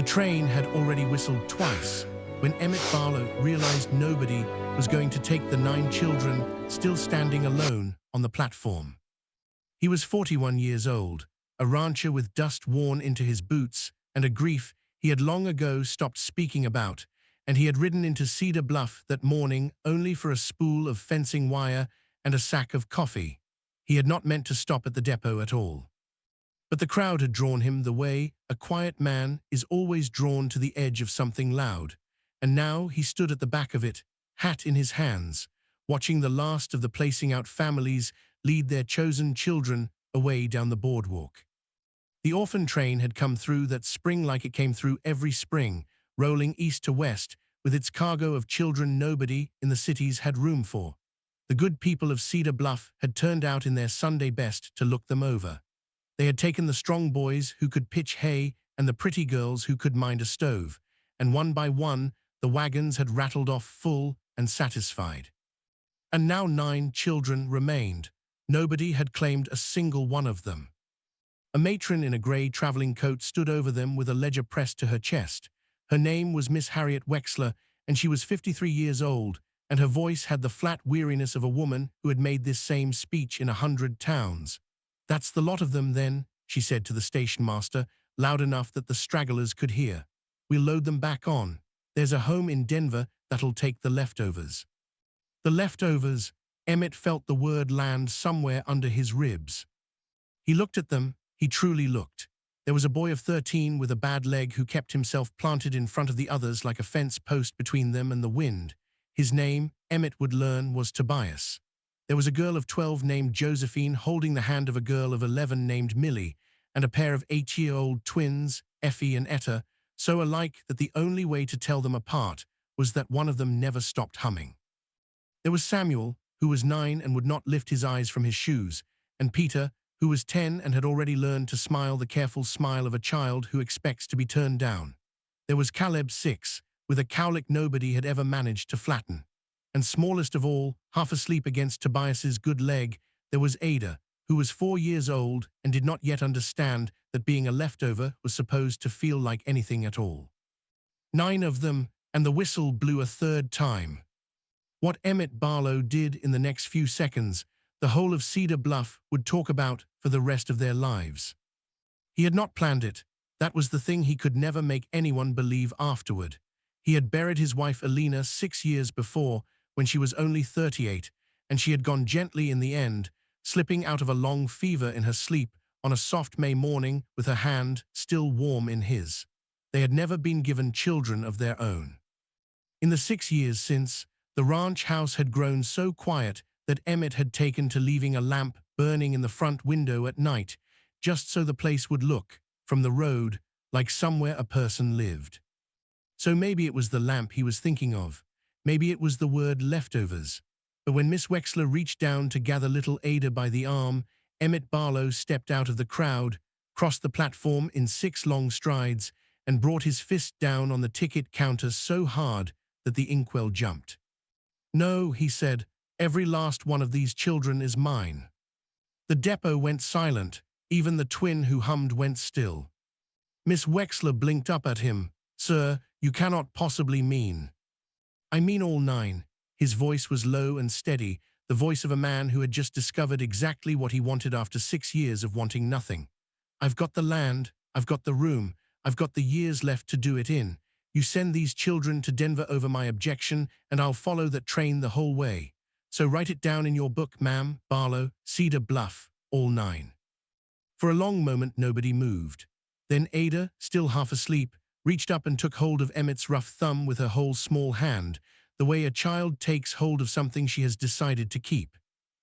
The train had already whistled twice when Emmett Barlow realized nobody was going to take the 9 children still standing alone on the platform. He was 41 years old, a rancher with dust worn into his boots and a grief he had long ago stopped speaking about, and he had ridden into Cedar Bluff that morning only for a spool of fencing wire and a sack of coffee. He had not meant to stop at the depot at all. But the crowd had drawn him the way a quiet man is always drawn to the edge of something loud, and now he stood at the back of it, hat in his hands, watching the last of the placing out families lead their chosen children away down the boardwalk. The orphan train had come through that spring like it came through every spring, rolling east to west with its cargo of children nobody in the cities had room for. The good people of Cedar Bluff had turned out in their Sunday best to look them over. They had taken the strong boys who could pitch hay and the pretty girls who could mind a stove, and one by one the wagons had rattled off full and satisfied. And now 9 children remained. Nobody had claimed a single one of them. A matron in a grey travelling coat stood over them with a ledger pressed to her chest. Her name was Miss Harriet Wexler, and she was 53 years old, and her voice had the flat weariness of a woman who had made this same speech in 100 towns. "That's the lot of them, then," she said to the station master, loud enough that the stragglers could hear. "We'll load them back on. There's a home in Denver that'll take the leftovers." The leftovers. Emmett felt the word land somewhere under his ribs. He looked at them. He truly looked. There was a boy of 13 with a bad leg who kept himself planted in front of the others like a fence post between them and the wind. His name, Emmett would learn, was Tobias. There was a girl of 12 named Josephine holding the hand of a girl of 11 named Millie, and a pair of 8-year-old twins, Effie and Etta, so alike that the only way to tell them apart was that one of them never stopped humming. There was Samuel, who was 9 and would not lift his eyes from his shoes, and Peter, who was 10 and had already learned to smile the careful smile of a child who expects to be turned down. There was Caleb, 6, with a cowlick nobody had ever managed to flatten. And smallest of all, half asleep against Tobias's good leg, there was Ada, who was 4 years old and did not yet understand that being a leftover was supposed to feel like anything at all. 9 of them, and the whistle blew a third time. What Emmett Barlow did in the next few seconds, the whole of Cedar Bluff would talk about for the rest of their lives. He had not planned it. That was the thing he could never make anyone believe afterward. He had buried his wife Alina 6 years before, when she was only 38, and she had gone gently in the end, slipping out of a long fever in her sleep on a soft May morning with her hand still warm in his. They had never been given children of their own. In the 6 years since, the ranch house had grown so quiet that Emmett had taken to leaving a lamp burning in the front window at night, just so the place would look, from the road, like somewhere a person lived. So maybe it was the lamp he was thinking of. Maybe it was the word leftovers. But when Miss Wexler reached down to gather little Ada by the arm, Emmett Barlow stepped out of the crowd, crossed the platform in 6 long strides, and brought his fist down on the ticket counter so hard that the inkwell jumped. "No," he said, "every last one of these children is mine." The depot went silent. Even the twin who hummed went still. Miss Wexler blinked up at him. "Sir, you cannot possibly mean—" "I mean all 9. His voice was low and steady, the voice of a man who had just discovered exactly what he wanted after 6 years of wanting nothing. "I've got the land, I've got the room, I've got the years left to do it in. You send these children to Denver over my objection, and I'll follow that train the whole way. So write it down in your book, ma'am, Barlow, Cedar Bluff, all 9. For a long moment nobody moved. Then Ada, still half asleep, reached up and took hold of Emmett's rough thumb with her whole small hand, the way a child takes hold of something she has decided to keep.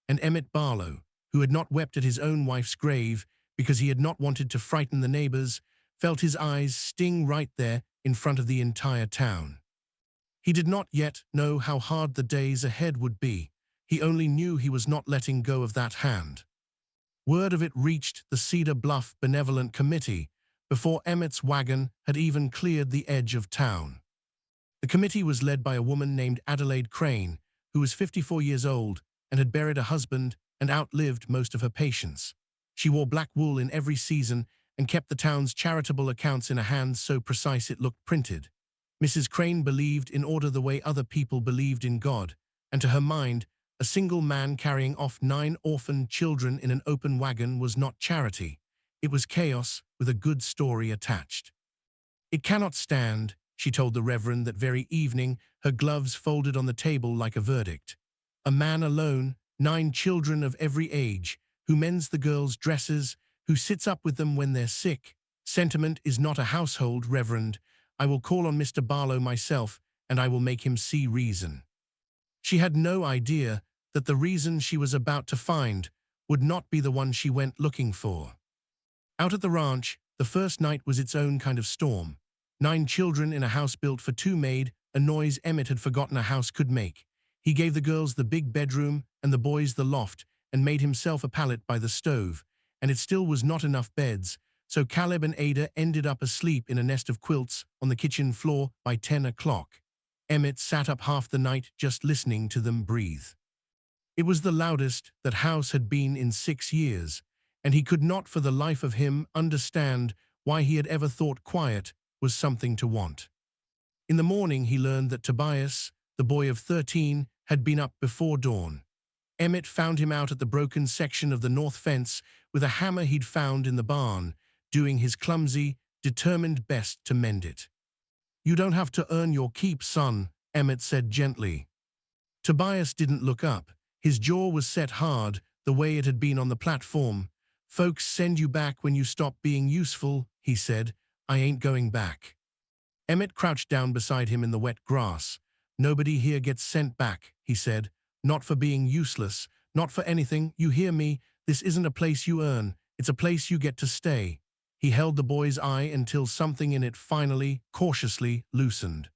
And Emmett Barlow, who had not wept at his own wife's grave because he had not wanted to frighten the neighbors, felt his eyes sting right there in front of the entire town. He did not yet know how hard the days ahead would be. He only knew he was not letting go of that hand. Word of it reached the Cedar Bluff Benevolent Committee before Emmett's wagon had even cleared the edge of town. The committee was led by a woman named Adelaide Crane, who was 54 years old and had buried a husband and outlived most of her patients. She wore black wool in every season and kept the town's charitable accounts in a hand so precise it looked printed. Mrs. Crane believed in order the way other people believed in God, and to her mind, a single man carrying off 9 orphaned children in an open wagon was not charity. It was chaos with a good story attached. "It cannot stand," she told the Reverend that very evening, her gloves folded on the table like a verdict. "A man alone, 9 children of every age, who mends the girls' dresses, who sits up with them when they're sick. Sentiment is not a household, Reverend. I will call on Mr. Barlow myself, and I will make him see reason." She had no idea that the reason she was about to find would not be the one she went looking for. Out at the ranch, the first night was its own kind of storm. 9 children in a house built for 2 made a noise Emmett had forgotten a house could make. He gave the girls the big bedroom and the boys the loft, and made himself a pallet by the stove, and it still was not enough beds, so Caleb and Ada ended up asleep in a nest of quilts on the kitchen floor by 10 o'clock. Emmett sat up half the night just listening to them breathe. It was the loudest that house had been in 6 years, and he could not for the life of him understand why he had ever thought quiet was something to want. In the morning he learned that Tobias, the boy of 13, had been up before dawn. Emmett found him out at the broken section of the north fence with a hammer he'd found in the barn, doing his clumsy, determined best to mend it. "You don't have to earn your keep, son," Emmett said gently. Tobias didn't look up. His jaw was set hard, the way it had been on the platform. "Folks send you back when you stop being useful," he said. "I ain't going back." Emmett crouched down beside him in the wet grass. "Nobody here gets sent back," he said. "Not for being useless, not for anything, you hear me? This isn't a place you earn, it's a place you get to stay." He held the boy's eye until something in it finally, cautiously, loosened.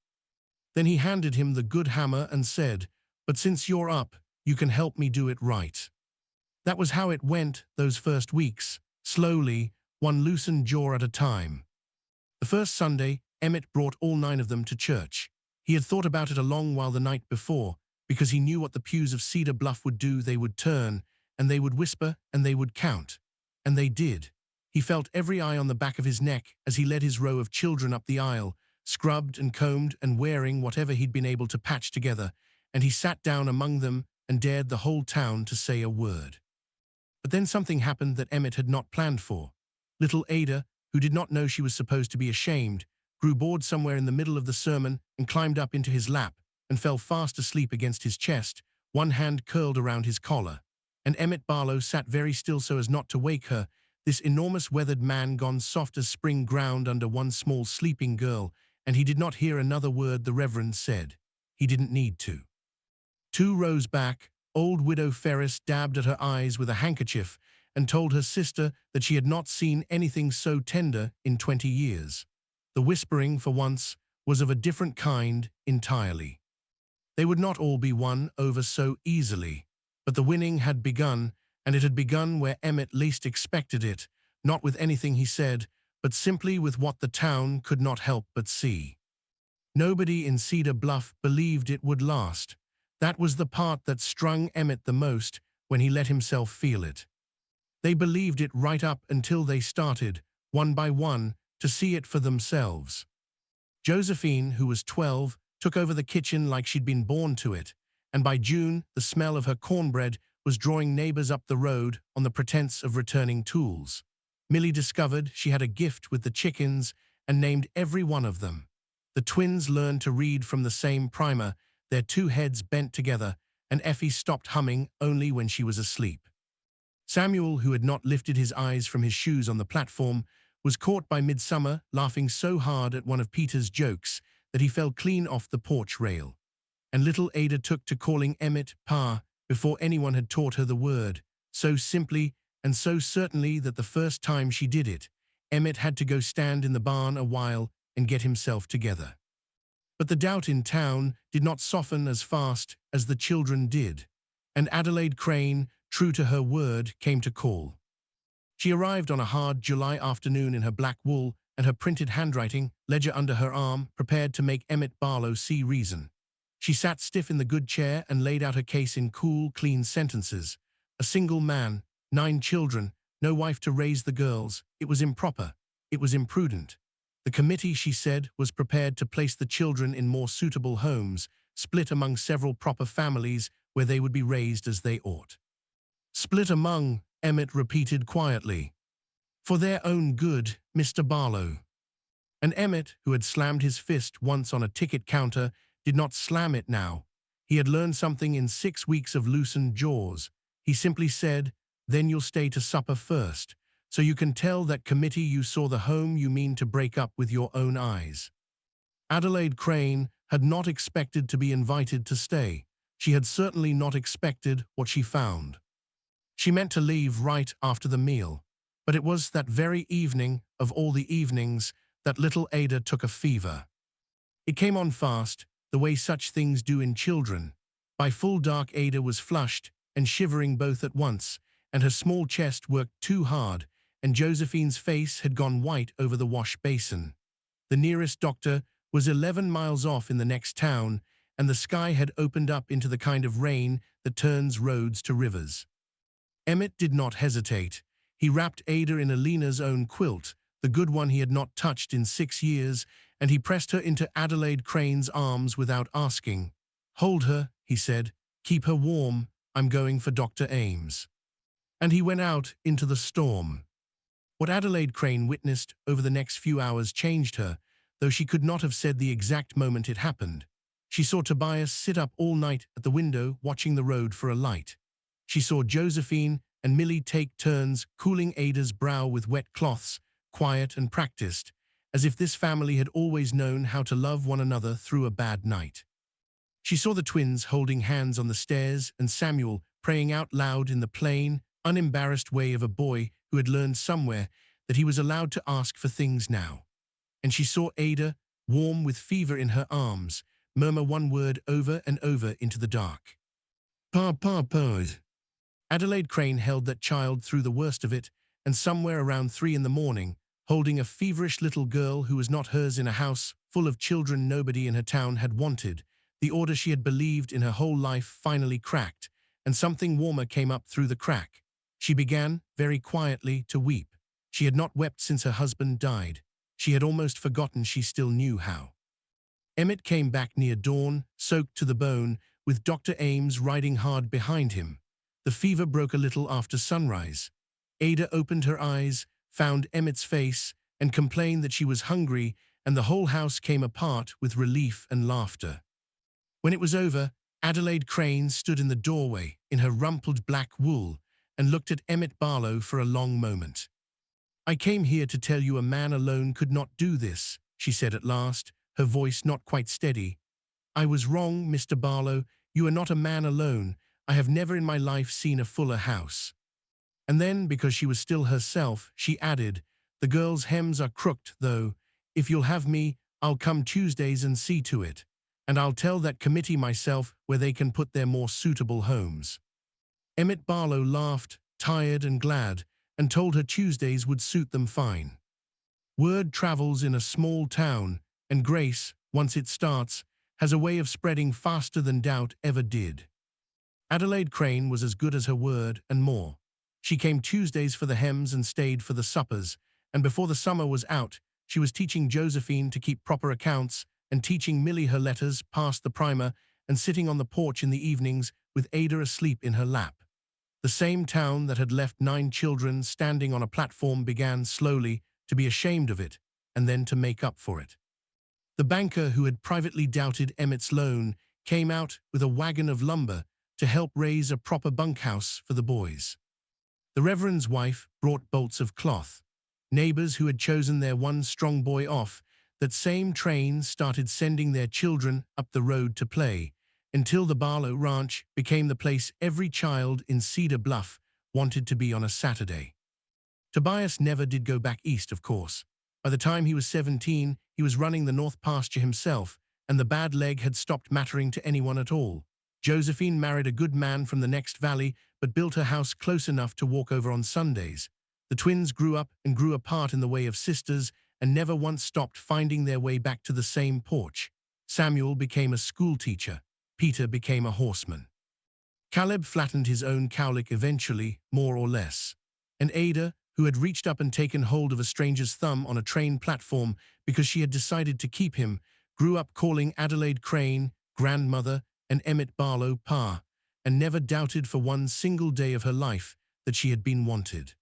Then he handed him the good hammer and said, "But since you're up, you can help me do it right." That was how it went those first weeks, slowly, one loosened jaw at a time. The first Sunday, Emmett brought all 9 of them to church. He had thought about it a long while the night before, because he knew what the pews of Cedar Bluff would do. They would turn, and they would whisper, and they would count. And they did. He felt every eye on the back of his neck as he led his row of children up the aisle, scrubbed and combed and wearing whatever he'd been able to patch together, and he sat down among them and dared the whole town to say a word. But then something happened that Emmett had not planned for. Little Ada, who did not know she was supposed to be ashamed, grew bored somewhere in the middle of the sermon and climbed up into his lap and fell fast asleep against his chest, one hand curled around his collar. And Emmett Barlow sat very still so as not to wake her, this enormous weathered man gone soft as spring ground under one small sleeping girl, and he did not hear another word the Reverend said. He didn't need to. 2 rows back, old Widow Ferris dabbed at her eyes with a handkerchief and told her sister that she had not seen anything so tender in 20 years. The whispering, for once, was of a different kind entirely. They would not all be won over so easily, but the winning had begun, and it had begun where Emmett least expected it, not with anything he said, but simply with what the town could not help but see. Nobody in Cedar Bluff believed it would last. That was the part that strung Emmett the most when he let himself feel it. They believed it right up until they started, one by one, to see it for themselves. Josephine, who was 12, took over the kitchen like she'd been born to it, and by June, the smell of her cornbread was drawing neighbors up the road on the pretense of returning tools. Millie discovered she had a gift with the chickens and named every one of them. The twins learned to read from the same primer, their 2 heads bent together, and Effie stopped humming only when she was asleep. Samuel, who had not lifted his eyes from his shoes on the platform, was caught by Midsummer laughing so hard at one of Peter's jokes that he fell clean off the porch rail. And little Ada took to calling Emmett Pa before anyone had taught her the word, so simply and so certainly that the first time she did it, Emmett had to go stand in the barn a while and get himself together. But the doubt in town did not soften as fast as the children did, and Adelaide Crane, true to her word, came to call. She arrived on a hard July afternoon in her black wool and her printed handwriting, ledger under her arm, prepared to make Emmett Barlow see reason. She sat stiff in the good chair and laid out her case in cool, clean sentences. A single man, 9 children, no wife to raise the girls. It was improper. it was imprudent. The committee, she said, was prepared to place the children in more suitable homes, split among several proper families where they would be raised as they ought. Split among, Emmett repeated quietly. For their own good, Mr. Barlow. And Emmett, who had slammed his fist once on a ticket counter, did not slam it now. He had learned something in 6 weeks of loosened jaws. He simply said, "Then you'll stay to supper first, so you can tell that committee you saw the home you mean to break up with your own eyes." Adelaide Crane had not expected to be invited to stay. She had certainly not expected what she found. She meant to leave right after the meal, but it was that very evening, of all the evenings, that little Ada took a fever. It came on fast, the way such things do in children. By full dark, Ada was flushed and shivering both at once, and her small chest worked too hard, and Josephine's face had gone white over the wash basin. The nearest doctor was 11 miles off in the next town, and the sky had opened up into the kind of rain that turns roads to rivers. Emmett did not hesitate. He wrapped Ada in Alina's own quilt, the good one he had not touched in 6 years, and he pressed her into Adelaide Crane's arms without asking. "Hold her," he said. "Keep her warm. I'm going for Dr. Ames." And he went out into the storm. What Adelaide Crane witnessed over the next few hours changed her, though she could not have said the exact moment it happened. She saw Tobias sit up all night at the window watching the road for a light. She saw Josephine and Millie take turns cooling Ada's brow with wet cloths, quiet and practiced, as if this family had always known how to love one another through a bad night. She saw the twins holding hands on the stairs and Samuel praying out loud in the plain, unembarrassed way of a boy who had learned somewhere that he was allowed to ask for things now. And she saw Ada, warm with fever in her arms, murmur one word over and over into the dark. Pa. Adelaide Crane held that child through the worst of it, and somewhere around 3 in the morning, holding a feverish little girl who was not hers in a house full of children nobody in her town had wanted, the order she had believed in her whole life finally cracked, and something warmer came up through the crack. She began, very quietly, to weep. She had not wept since her husband died. She had almost forgotten she still knew how. Emmett came back near dawn, soaked to the bone, with Dr. Ames riding hard behind him. The fever broke a little after sunrise. Ada opened her eyes, found Emmett's face, and complained that she was hungry, and the whole house came apart with relief and laughter. When it was over, Adelaide Crane stood in the doorway in her rumpled black wool and looked at Emmett Barlow for a long moment. "I came here to tell you a man alone could not do this," she said at last, her voice not quite steady. "I was wrong, Mr. Barlow. You are not a man alone. I have never in my life seen a fuller house." And then, because she was still herself, she added, "The girls' hems are crooked, though. If you'll have me, I'll come Tuesdays and see to it. And I'll tell that committee myself where they can put their more suitable homes." Emmett Barlow laughed, tired and glad, and told her Tuesdays would suit them fine. Word travels in a small town, and grace, once it starts, has a way of spreading faster than doubt ever did. Adelaide Crane was as good as her word and more. She came Tuesdays for the hems and stayed for the suppers, and before the summer was out, she was teaching Josephine to keep proper accounts and teaching Millie her letters past the primer and sitting on the porch in the evenings with Ada asleep in her lap. The same town that had left 9 children standing on a platform began slowly to be ashamed of it and then to make up for it. The banker who had privately doubted Emmett's loan came out with a wagon of lumber to help raise a proper bunkhouse for the boys. The Reverend's wife brought bolts of cloth. Neighbors who had chosen their one strong boy off that same train started sending their children up the road to play, until the Barlow Ranch became the place every child in Cedar Bluff wanted to be on a Saturday. Tobias never did go back east, of course. By the time he was 17, he was running the north pasture himself, and the bad leg had stopped mattering to anyone at all. Josephine married a good man from the next valley, but built her house close enough to walk over on Sundays. The twins grew up and grew apart in the way of sisters, and never once stopped finding their way back to the same porch. Samuel became a school teacher. Peter became a horseman. Caleb flattened his own cowlick eventually, more or less. And Ada, who had reached up and taken hold of a stranger's thumb on a train platform because she had decided to keep him, grew up calling Adelaide Crane grandmother and Emmett Barlow pa, and never doubted for one single day of her life that she had been wanted.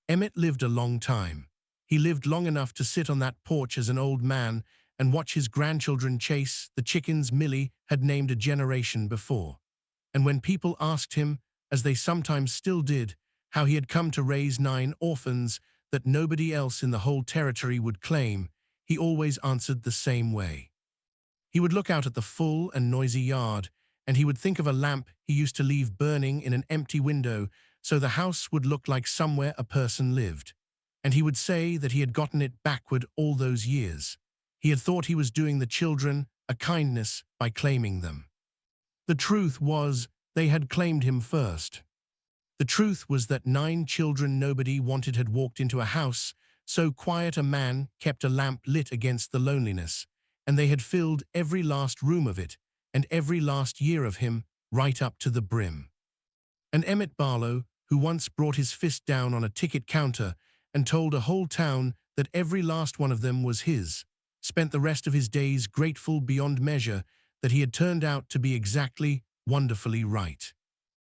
Emmett lived a long time. He lived long enough to sit on that porch as an old man and watch his grandchildren chase the chickens Millie had named a generation before. And when people asked him, as they sometimes still did, how he had come to raise 9 orphans that nobody else in the whole territory would claim, he always answered the same way. He would look out at the full and noisy yard, and he would think of a lamp he used to leave burning in an empty window so the house would look like somewhere a person lived. And he would say that he had gotten it backward all those years. He had thought he was doing the children a kindness by claiming them. The truth was, they had claimed him first. The truth was that 9 children nobody wanted had walked into a house so quiet a man kept a lamp lit against the loneliness, and they had filled every last room of it, and every last year of him, right up to the brim. And Emmett Barlow, who once brought his fist down on a ticket counter and told a whole town that every last one of them was his, spent the rest of his days grateful beyond measure that he had turned out to be exactly, wonderfully right.